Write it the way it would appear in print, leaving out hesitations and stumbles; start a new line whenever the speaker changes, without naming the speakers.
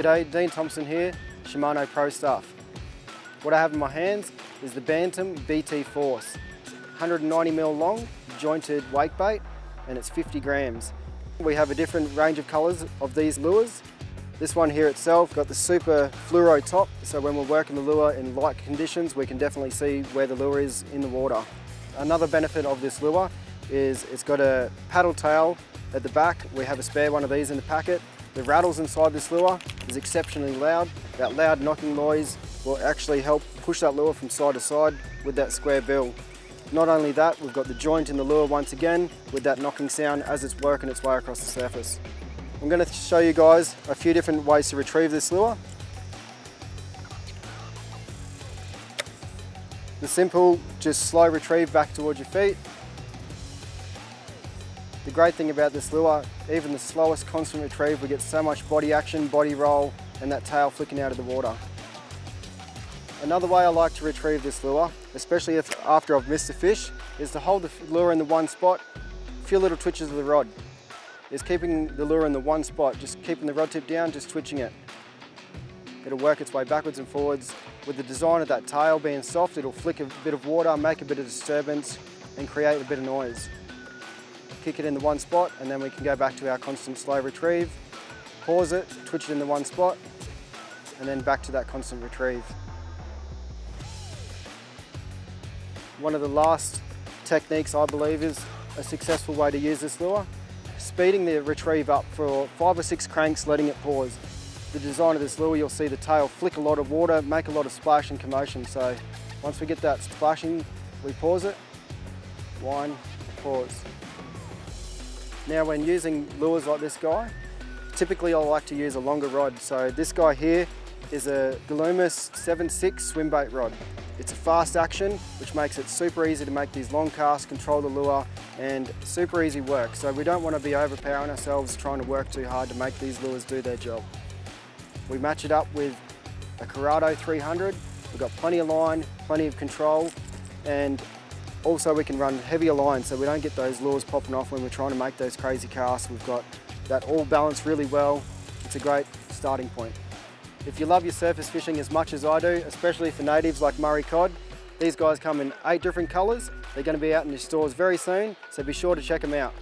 G'day, Dean Thomson here, Shimano Pro Staff. What I have in my hands is the Bantam BT Force. 190mm long, jointed wakebait, and it's 50 grams. We have a different range of colours of these lures. This one here itself got the super fluoro top, so when we're working the lure in light conditions, we can definitely see where the lure is in the water. Another benefit of this lure is it's got a paddle tail at the back. We have a spare one of these in the packet. The rattles inside this lure is exceptionally loud. That loud knocking noise will actually help push that lure from side to side with that square bill. Not only that, we've got the joint in the lure once again with that knocking sound as it's working its way across the surface. I'm going to show you guys a few different ways to retrieve this lure. The simple, just slow retrieve back towards your feet. The great thing about this lure, even the slowest constant retrieve, we get so much body action, body roll, and that tail flicking out of the water. Another way I like to retrieve this lure, especially after I've missed a fish, is to hold the lure in the one spot, a few little twitches of the rod. Is keeping the lure in the one spot, just keeping the rod tip down, just twitching it. It'll work its way backwards and forwards. With the design of that tail being soft, it'll flick a bit of water, make a bit of disturbance, and create a bit of noise. Kick it in the one spot, and then we can go back to our constant slow retrieve, pause it, twitch it in the one spot, and then back to that constant retrieve. One of the last techniques I believe is a successful way to use this lure. Speeding the retrieve up for 5 or 6 cranks, letting it pause. The design of this lure, you'll see the tail flick a lot of water, make a lot of splash and commotion. So once we get that splashing, we pause it, wind, pause. Now when using lures like this guy, typically I like to use a longer rod. So this guy here is a Galumas 7.6 swim bait rod. It's a fast action, which makes it super easy to make these long casts, control the lure, and super easy work. So we don't want to be overpowering ourselves trying to work too hard to make these lures do their job. We match it up with a Corrado 300. We've got plenty of line, plenty of control, and also we can run heavier lines so we don't get those lures popping off when we're trying to make those crazy casts. We've got that all balanced really well. It's a great starting point. If you love your surface fishing as much as I do, especially for natives like Murray cod, these guys come in 8 different colours. They're going to be out in your stores very soon, so be sure to check them out.